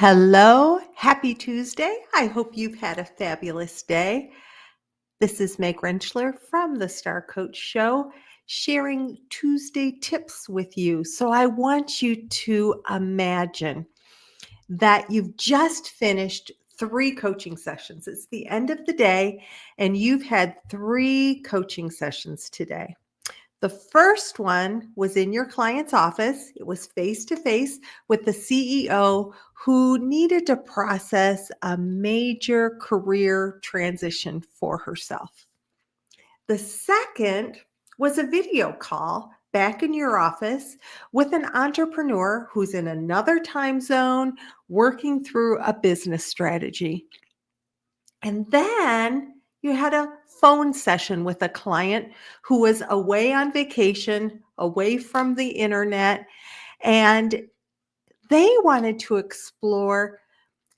Hello, happy Tuesday. I hope you've had a fabulous day. This is Meg Rentschler from the Star Coach Show, sharing Tuesday tips with you. So I want you to imagine that you've just finished 3 coaching sessions. It's the end of the day, and you've had 3 coaching sessions today. The first one was in your client's office. It was face to face with the CEO who needed to process a major career transition for herself. The second was a video call back in your office with an entrepreneur who's in another time zone working through a business strategy. And then you had a phone session with a client who was away on vacation, away from the internet, and they wanted to explore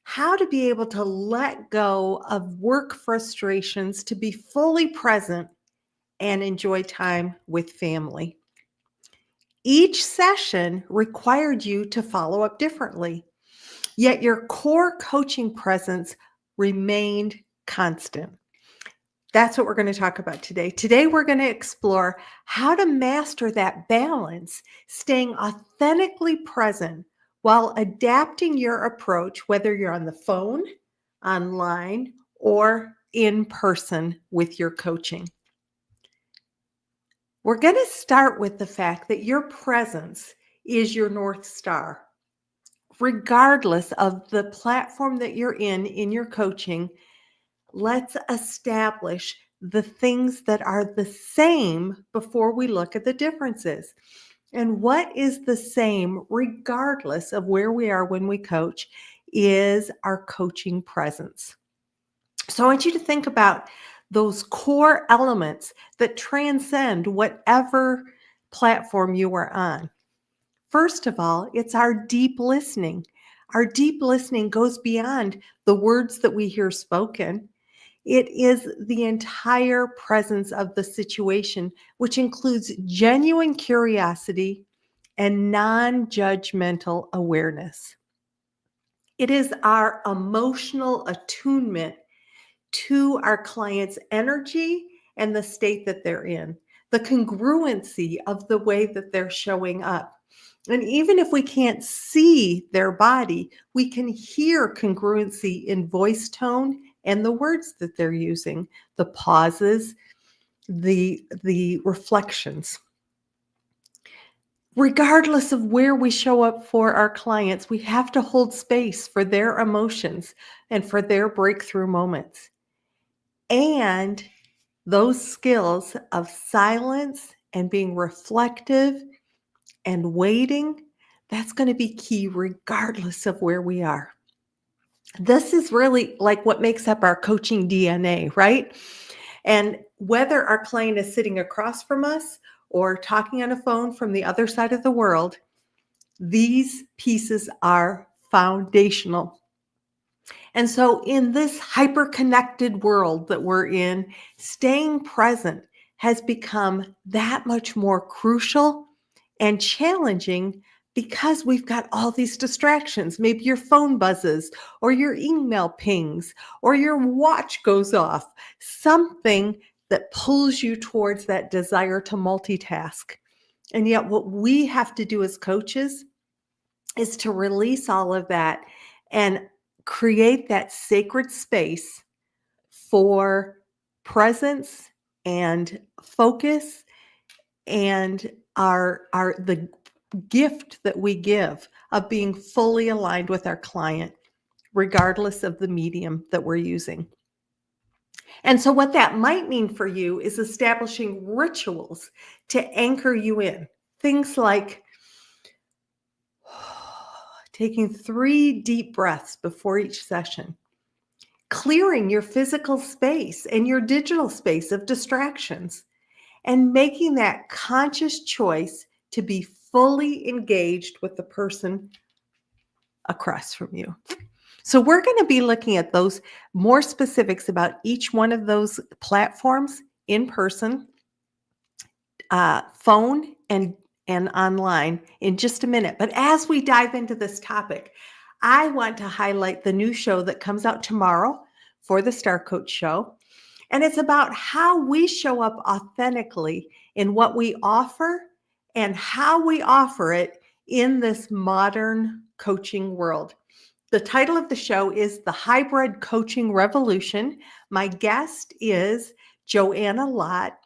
how to be able to let go of work frustrations to be fully present and enjoy time with family. Each session required you to follow up differently, yet your core coaching presence remained constant. That's what we're going to talk about today. Today, we're going to explore how to master that balance, staying authentically present while adapting your approach, whether you're on the phone, online, or in person with your coaching. We're going to start with the fact that your presence is your North Star. Regardless of the platform that you're in your coaching, let's establish the things that are the same before we look at the differences. And what is the same, regardless of where we are when we coach, is our coaching presence. So I want you to think about those core elements that transcend whatever platform you are on. First of all, it's our deep listening. Our deep listening goes beyond the words that we hear spoken. It is the entire presence of the situation, which includes genuine curiosity and non-judgmental awareness. It is our emotional attunement to our client's energy and the state that they're in, the congruency of the way that they're showing up. And even if we can't see their body, we can hear congruency in voice tone and the words that they're using, the pauses, the reflections. Regardless of where we show up for our clients, we have to hold space for their emotions and for their breakthrough moments. And those skills of silence and being reflective and waiting, that's going to be key regardless of where we are. This is really like what makes up our coaching DNA, right? And whether our client is sitting across from us or talking on a phone from the other side of the world, these pieces are foundational. And so in this hyper-connected world that we're in, staying present has become that much more crucial and challenging because we've got all these distractions. Maybe your phone buzzes or your email pings or your watch goes off, something that pulls you towards that desire to multitask. And yet what we have to do as coaches is to release all of that and create that sacred space for presence and focus and the gift that we give of being fully aligned with our client, regardless of the medium that we're using. And so what that might mean for you is establishing rituals to anchor you in. Things like taking 3 deep breaths before each session, clearing your physical space and your digital space of distractions, and making that conscious choice to be fully engaged with the person across from you. So we're going to be looking at those more specifics about each one of those platforms in person, phone, and online in just a minute. But as we dive into this topic, I want to highlight the new show that comes out tomorrow for the Star Coach Show. And it's about how we show up authentically in what we offer and how we offer it in this modern coaching world. The title of the show is The Hybrid Coaching Revolution. My guest is Joanna Lott,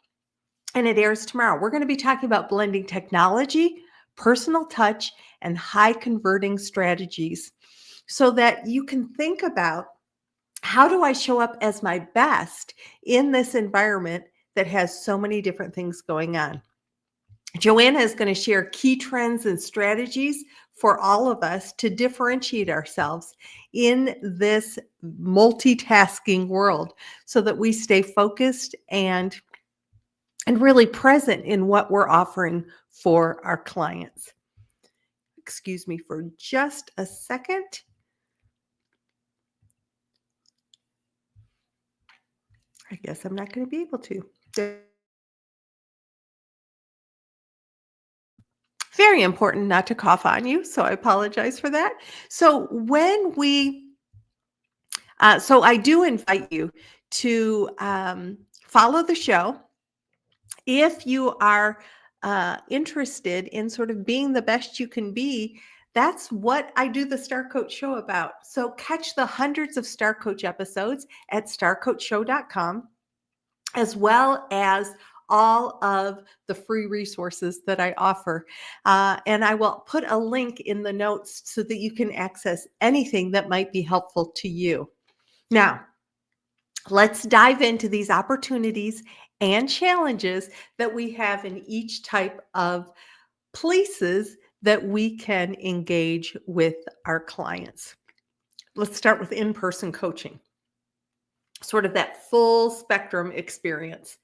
and it airs tomorrow. We're going to be talking about blending technology, personal touch, and high converting strategies so that you can think about, how do I show up as my best in this environment that has so many different things going on? Joanna is going to share key trends and strategies for all of us to differentiate ourselves in this multitasking world so that we stay focused and really present in what we're offering for our clients. Excuse me for just a second. I guess I'm not going to be able to. Very important not to cough on you, so I apologize for that. So so I do invite you to follow the show if you are interested in sort of being the best you can be. That's what I do the Star Coach Show about. So catch the hundreds of Star Coach episodes at starcoachshow.com, as well as all of the free resources that I offer. And I will put a link in the notes so that you can access anything that might be helpful to you. Now, let's dive into these opportunities and challenges that we have in each type of places that we can engage with our clients. Let's start with in-person coaching, sort of that full spectrum experience.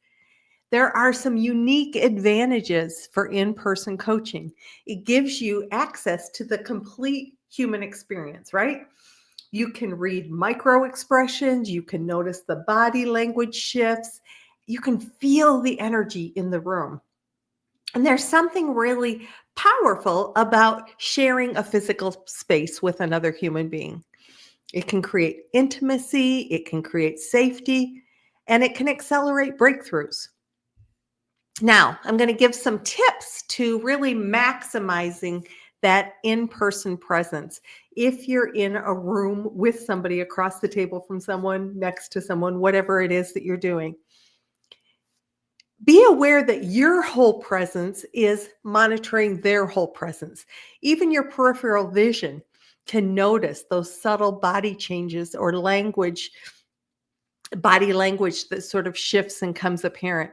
There are some unique advantages for in-person coaching. It gives you access to the complete human experience, right? You can read micro expressions, you can notice the body language shifts, you can feel the energy in the room. And there's something really powerful about sharing a physical space with another human being. It can create intimacy, it can create safety, and it can accelerate breakthroughs. Now, I'm going to give some tips to really maximizing that in-person presence. If you're in a room with somebody, across the table from someone, next to someone, whatever it is that you're doing, be aware that your whole presence is monitoring their whole presence. Even your peripheral vision can notice those subtle body changes or body language that sort of shifts and comes apparent.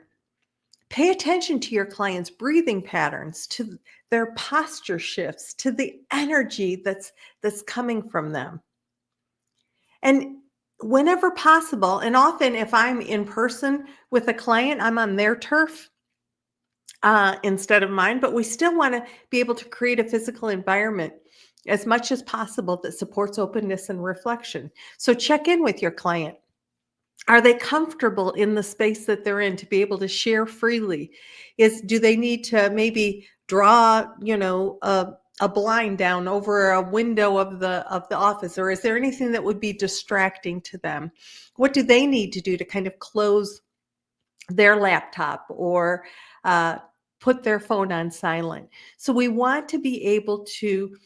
Pay attention to your clients' breathing patterns, to their posture shifts, to the energy that's coming from them. And whenever possible, and often if I'm in person with a client, I'm on their turf instead of mine, but we still want to be able to create a physical environment as much as possible that supports openness and reflection. So check in with your client. Are they comfortable in the space that they're in to be able to share freely? Do they need to maybe draw, a blind down over a window of the office, or is there anything that would be distracting to them? What do they need to do to kind of close their laptop or put their phone on silent? So we want to be able to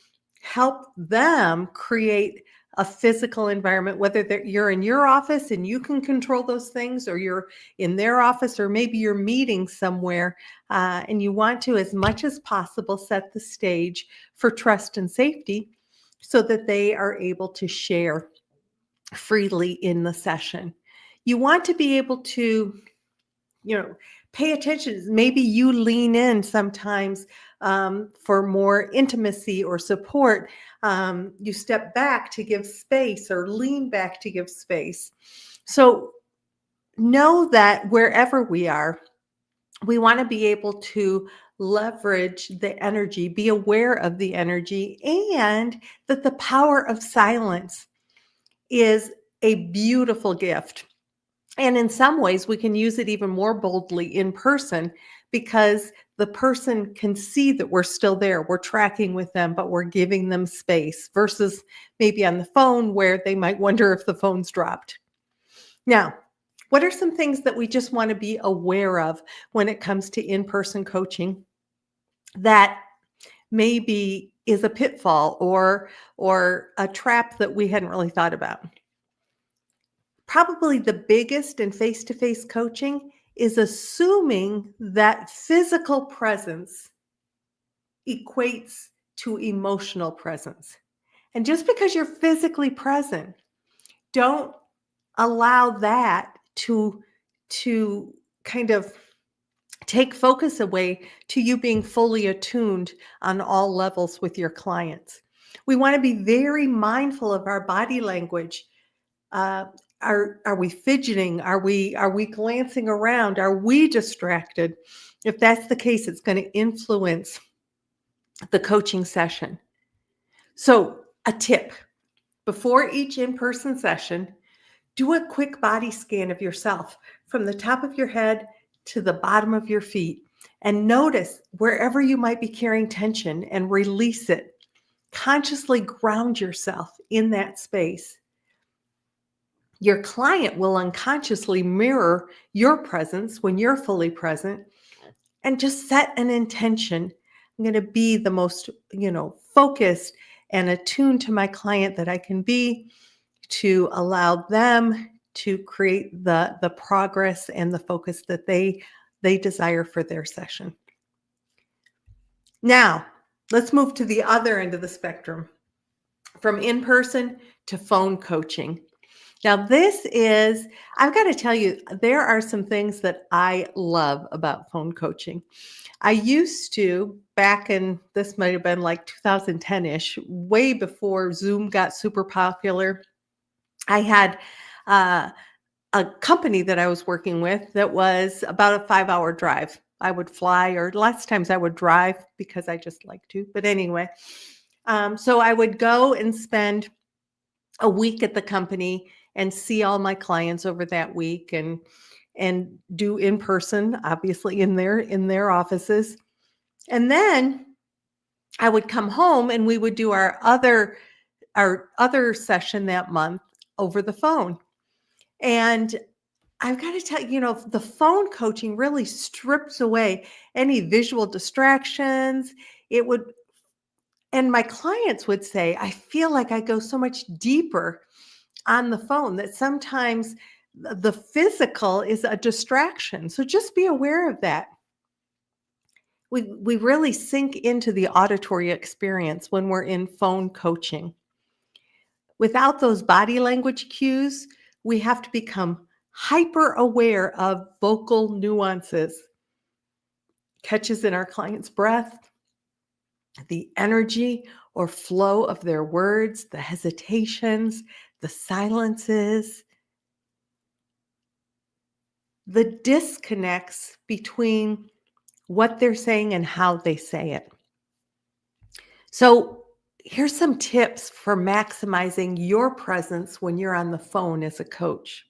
help them create a physical environment, whether you're in your office and you can control those things, or you're in their office, or maybe you're meeting somewhere and you want to, as much as possible, set the stage for trust and safety so that they are able to share freely in the session. You want to be able to pay attention. Maybe you lean in sometimes for more intimacy or support. You step back to give space, or lean back to give space. So know that wherever we are, we want to be able to leverage the energy, be aware of the energy, and that the power of silence is a beautiful gift. And in some ways, we can use it even more boldly in person, because the person can see that we're still there. We're tracking with them, but we're giving them space versus maybe on the phone where they might wonder if the phone's dropped. Now, what are some things that we just want to be aware of when it comes to in-person coaching that maybe is a pitfall or a trap that we hadn't really thought about? Probably the biggest in face-to-face coaching is assuming that physical presence equates to emotional presence. And just because you're physically present, don't allow that to kind of take focus away to you being fully attuned on all levels with your clients. We want to be very mindful of our body language. Uh, are we fidgeting? Are we glancing around? Are we distracted? If that's the case, it's going to influence the coaching session. So, a tip before each in-person session, do a quick body scan of yourself from the top of your head to the bottom of your feet and notice wherever you might be carrying tension and release it. Consciously ground yourself in that space. Your client will unconsciously mirror your presence when you're fully present, and just set an intention. I'm going to be the most, focused and attuned to my client that I can be, to allow them to create the progress and the focus that they desire for their session. Now, let's move to the other end of the spectrum, from in-person to phone coaching. Now, I've got to tell you, there are some things that I love about phone coaching. I used to, this might have been like 2010-ish, way before Zoom got super popular. I had a company that I was working with that was about a 5-hour drive. I would fly, or lots of times I would drive because I just like to. But anyway, so I would go and spend a week at the company and see all my clients over that week and do in person, obviously in their offices. And then I would come home and we would do our other session that month over the phone. And I've got to tell you, the phone coaching really strips away any visual distractions. And my clients would say, I feel like I go so much deeper on the phone that sometimes the physical is a distraction. So just be aware of that. We really sink into the auditory experience when we're in phone coaching. Without those body language cues, we have to become hyper aware of vocal nuances, catches in our client's breath, the energy or flow of their words, the hesitations, the silences, the disconnects between what they're saying and how they say it. So, here's some tips for maximizing your presence when you're on the phone as a coach.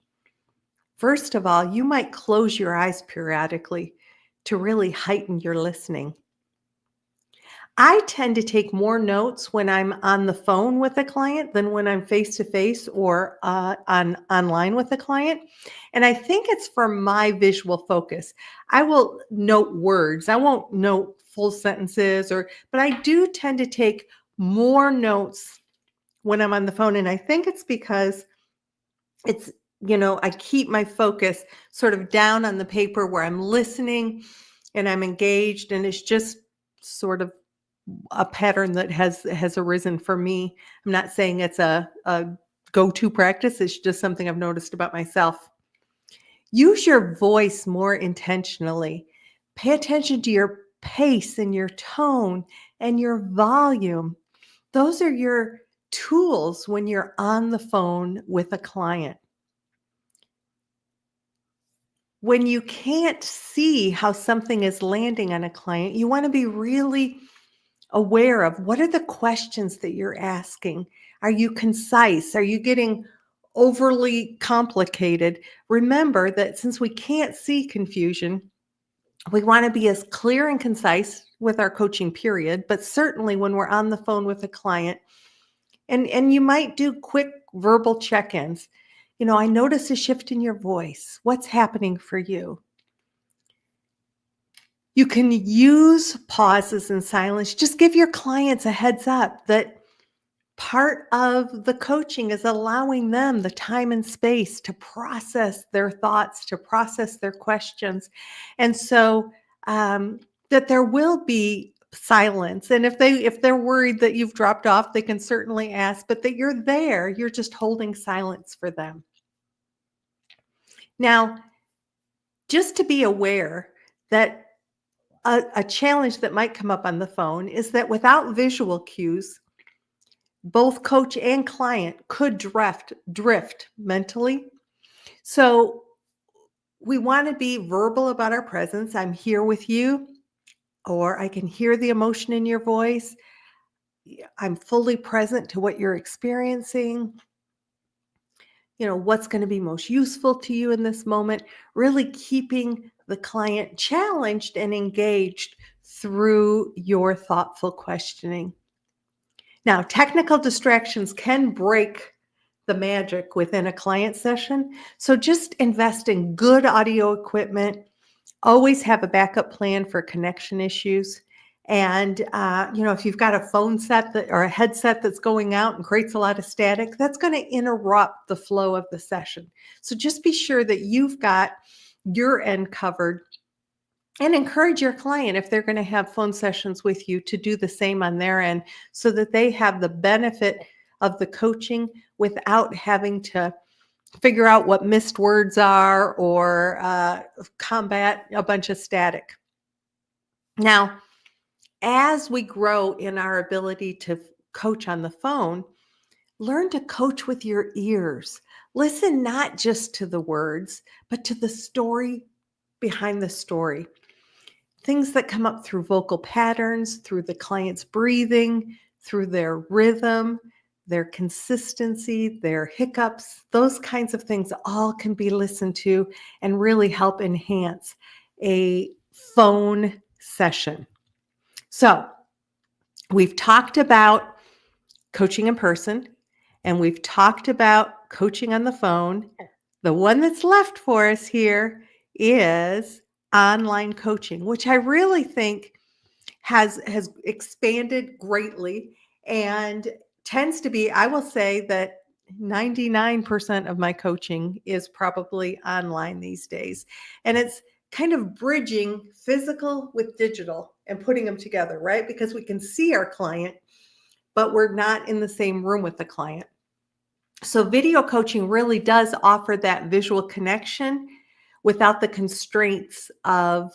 First of all, you might close your eyes periodically to really heighten your listening. I tend to take more notes when I'm on the phone with a client than when I'm face to face or online with a client. And I think it's for my visual focus. I will note words. I won't note full sentences but I do tend to take more notes when I'm on the phone. And I think it's because I keep my focus sort of down on the paper where I'm listening and I'm engaged, and it's just sort of a pattern that has arisen for me. I'm not saying it's a go-to practice. It's just something I've noticed about myself. Use your voice more intentionally. Pay attention to your pace and your tone and your volume. Those are your tools when you're on the phone with a client. When you can't see how something is landing on a client, you want to be really aware of what are the questions that you're asking. Are you concise? Are you getting overly complicated? Remember that since we can't see confusion, We want to be as clear and concise with our coaching period, but certainly when we're on the phone with a client, and you might do quick verbal check-ins. I notice a shift in your voice. What's happening for you? You can use pauses and silence. Just give your clients a heads up that part of the coaching is allowing them the time and space to process their thoughts, to process their questions. And so that there will be silence. And if they're worried that you've dropped off, they can certainly ask, but that you're there, you're just holding silence for them. Now, just to be aware that a challenge that might come up on the phone is that without visual cues, both coach and client could drift mentally. So we want to be verbal about our presence. I'm here with you, or I can hear the emotion in your voice. I'm fully present to what you're experiencing. What's going to be most useful to you in this moment, really keeping the client challenged and engaged through your thoughtful questioning. Now, technical distractions can break the magic within a client session. So just invest in good audio equipment. Always have a backup plan for connection issues. And, if you've got a phone set or a headset that's going out and creates a lot of static, that's going to interrupt the flow of the session. So just be sure that you've got your end covered, and encourage your client, if they're going to have phone sessions with you, to do the same on their end so that they have the benefit of the coaching without having to figure out what missed words are or combat a bunch of static. Now, as we grow in our ability to coach on the phone, learn to coach with your ears. Listen not just to the words, but to the story behind the story. Things that come up through vocal patterns, through the client's breathing, through their rhythm, their consistency, their hiccups, those kinds of things all can be listened to and really help enhance a phone session. So we've talked about coaching in person, and we've talked about coaching on the phone. The one that's left for us here is online coaching, which I really think has expanded greatly and tends to be, I will say that 99% of my coaching is probably online these days. And it's kind of bridging physical with digital and putting them together, right? Because we can see our client, but we're not in the same room with the client. So video coaching really does offer that visual connection without the constraints of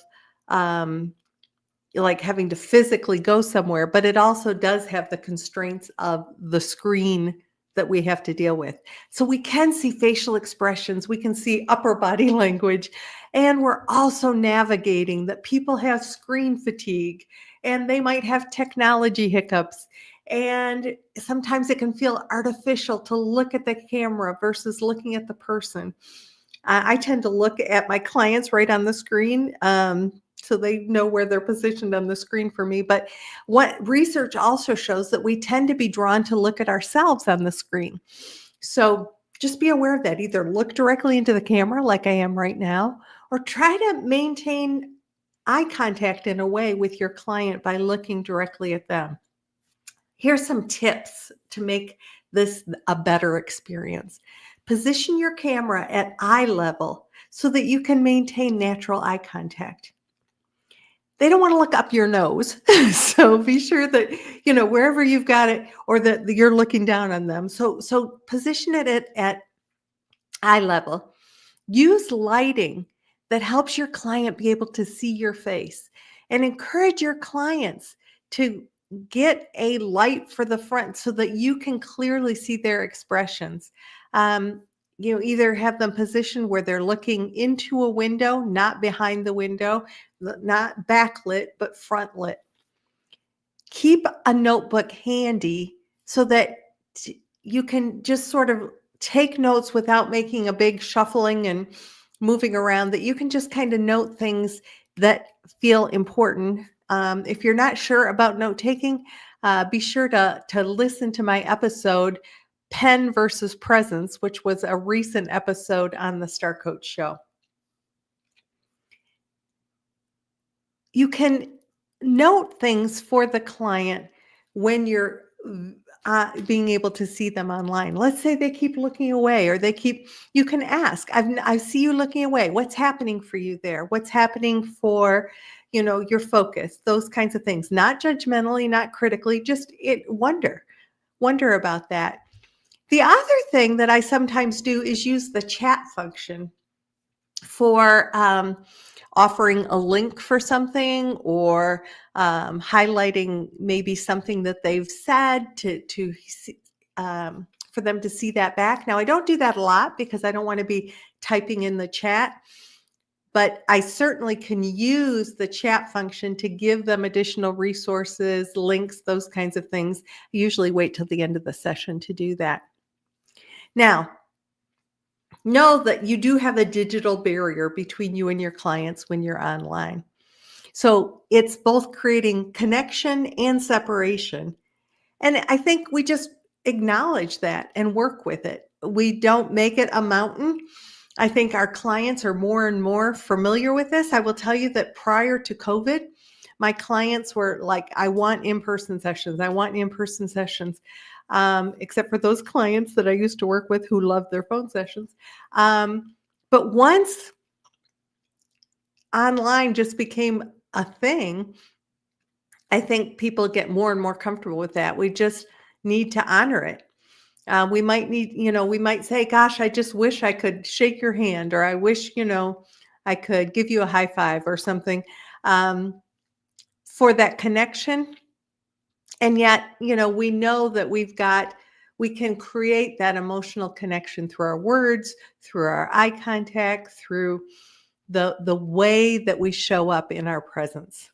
like having to physically go somewhere, but it also does have the constraints of the screen that we have to deal with. So we can see facial expressions, we can see upper body language, and we're also navigating that people have screen fatigue and they might have technology hiccups. And sometimes it can feel artificial to look at the camera versus looking at the person. I tend to look at my clients right on the screen, so they know where they're positioned on the screen for me. But what research also shows that we tend to be drawn to look at ourselves on the screen. So just be aware of that. Either look directly into the camera like I am right now, or try to maintain eye contact in a way with your client by looking directly at them. Here's some tips to make this a better experience. Position your camera at eye level so that you can maintain natural eye contact. They don't want to look up your nose. So be sure that, wherever you've got it or that you're looking down on them. So position it at eye level. Use lighting that helps your client be able to see your face, and encourage your clients to get a light for the front so that you can clearly see their expressions. Either have them positioned where they're looking into a window, not behind the window, not backlit, but frontlit. Keep a notebook handy so that you can just sort of take notes without making a big shuffling and moving around, that you can just kind of note things that feel important. If you're not sure about note taking, be sure to listen to my episode, Pen versus Presence, which was a recent episode on the Star Coach Show. You can note things for the client when you're being able to see them online. Let's say they keep looking away, or you can ask, I see you looking away. What's happening for you there? What's happening for, your focus, those kinds of things, not judgmentally, not critically, just wonder about that. The other thing that I sometimes do is use the chat function for offering a link for something, or highlighting maybe something that they've said for them to see that back. Now, I don't do that a lot because I don't want to be typing in the chat, but I certainly can use the chat function to give them additional resources, links, those kinds of things. I usually wait till the end of the session to do that. Now, know that you do have a digital barrier between you and your clients when you're online. So it's both creating connection and separation. And I think we just acknowledge that and work with it. We don't make it a mountain. I think our clients are more and more familiar with this. I will tell you that prior to COVID, my clients were like, I want in-person sessions. I want in-person sessions. Except for those clients that I used to work with who loved their phone sessions. But once online just became a thing, I think people get more and more comfortable with that. We just need to honor it. We might say, gosh, I just wish I could shake your hand, or I wish, I could give you a high five or something, for that connection. And yet, we know that we can create that emotional connection through our words, through our eye contact, through the way that we show up in our presence.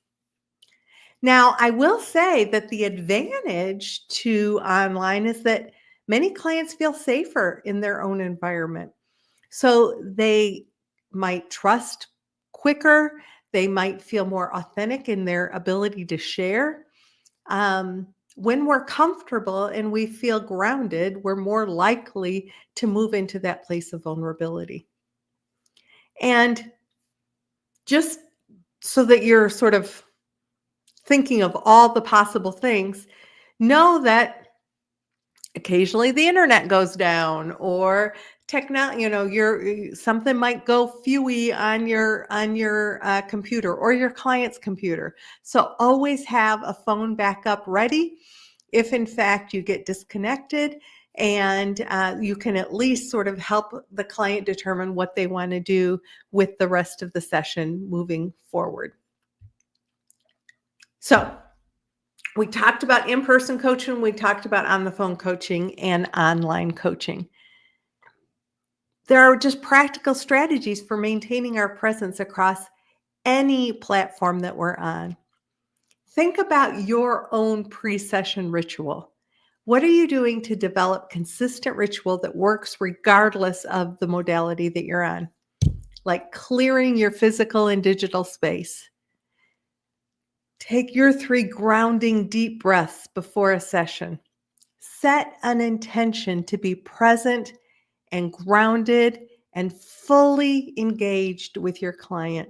Now, I will say that the advantage to online is that many clients feel safer in their own environment. So they might trust quicker, they might feel more authentic in their ability to share. When we're comfortable and we feel grounded, we're more likely to move into that place of vulnerability. And just so that you're sort of thinking of all the possible things, know that occasionally the internet goes down, or something might go fewy on your computer or your client's computer. So always have a phone backup ready if in fact you get disconnected, and you can at least sort of help the client determine what they want to do with the rest of the session moving forward. So we talked about in-person coaching, we talked about on-the-phone coaching and online coaching. There are just practical strategies for maintaining our presence across any platform that we're on. Think about your own pre-session ritual. What are you doing to develop consistent ritual that works regardless of the modality that you're on? Like clearing your physical and digital space. Take your 3 grounding deep breaths before a session. Set an intention to be present and grounded and fully engaged with your client.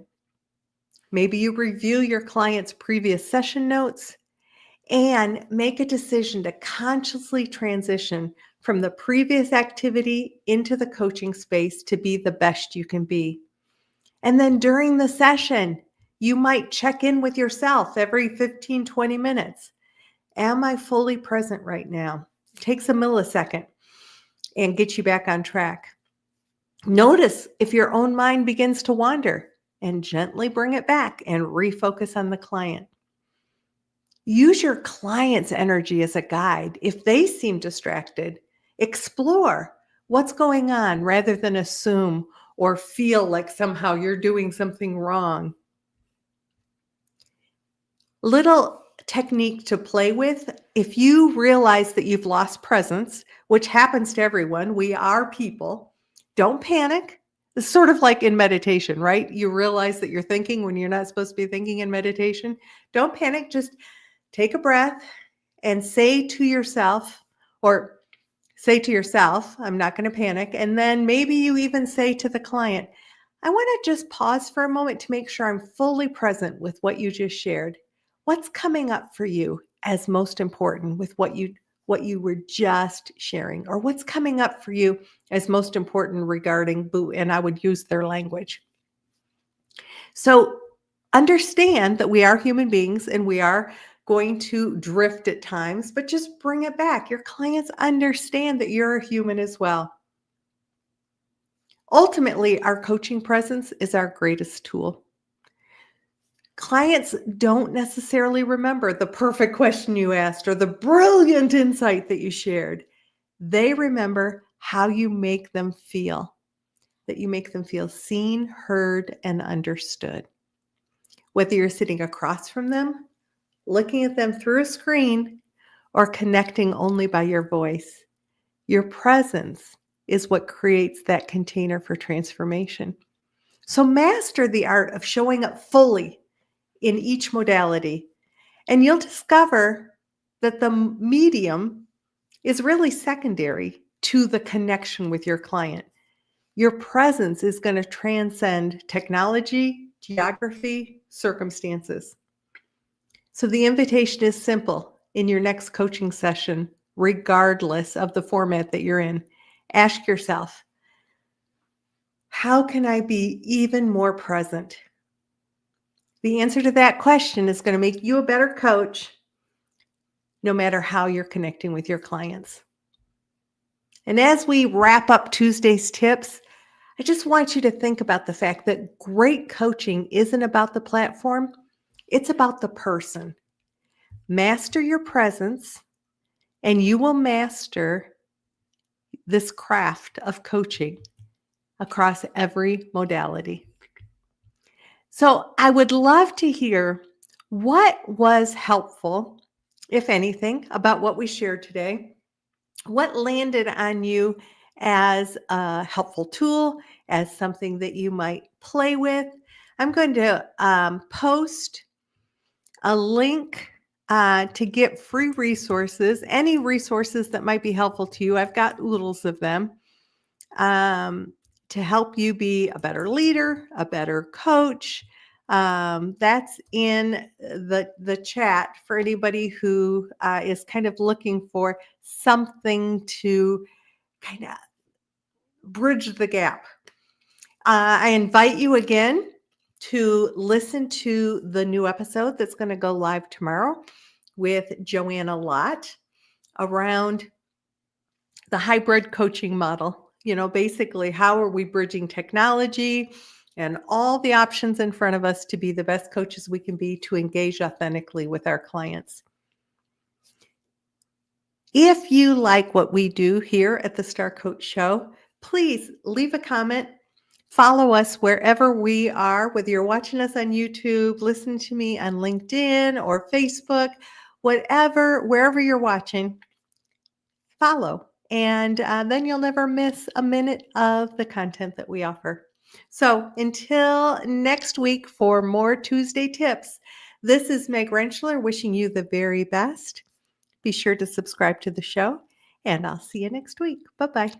Maybe you review your client's previous session notes and make a decision to consciously transition from the previous activity into the coaching space to be the best you can be. And then during the session, you might check in with yourself every 15, 20 minutes. Am I fully present right now? It takes a millisecond and gets you back on track. Notice if your own mind begins to wander, and gently bring it back and refocus on the client. Use your client's energy as a guide. If they seem distracted, explore what's going on rather than assume or feel like somehow you're doing something wrong. Little technique to play with: if you realize that you've lost presence, which happens to everyone, we are people, don't panic. It's sort of like in meditation, right? You realize that you're thinking when you're not supposed to be thinking in meditation. Don't panic, just take a breath and say to yourself, or say to yourself, I'm not going to panic. And then maybe you even say to the client, I want to just pause for a moment to make sure I'm fully present with what you just shared. What's coming up for you as most important with what you were just sharing, or what's coming up for you as most important regarding boo? And I would use their language. So understand that we are human beings and we are going to drift at times, but just bring it back. Your clients understand that you're a human as well. Ultimately, our coaching presence is our greatest tool. Clients don't necessarily remember the perfect question you asked or the brilliant insight that you shared. They remember how you make them feel, that you make them feel seen, heard, and understood. Whether you're sitting across from them, looking at them through a screen, or connecting only by your voice, your presence is what creates that container for transformation. So master the art of showing up fully in each modality, and you'll discover that the medium is really secondary to the connection with your client. Your presence is going to transcend technology, geography, circumstances. So the invitation is simple in your next coaching session, regardless of the format that you're in. Ask yourself, how can I be even more present? The answer to that question is going to make you a better coach no matter how you're connecting with your clients. And as we wrap up Tuesday's tips, I just want you to think about the fact that great coaching isn't about the platform, it's about the person. Master your presence, and you will master this craft of coaching across every modality. So I would love to hear what was helpful, if anything, about what we shared today. What landed on you as a helpful tool, as something that you might play with? I'm going to post a link to get free resources, any resources that might be helpful to you. I've got oodles of them to help you be a better leader, a better coach. That's in the chat for anybody who is kind of looking for something to kind of bridge the gap. I invite you again to listen to the new episode that's going to go live tomorrow with Joanna Lott around the hybrid coaching model. Basically, how are we bridging technology and all the options in front of us to be the best coaches we can be to engage authentically with our clients? If you like what we do here at the Star Coach Show, please leave a comment. Follow us wherever we are, whether you're watching us on YouTube, listen to me on LinkedIn or Facebook, wherever you're watching, follow. And then you'll never miss a minute of the content that we offer. So until next week for more Tuesday tips, this is Meg Rentschler wishing you the very best. Be sure to subscribe to the show, and I'll see you next week. Bye-bye.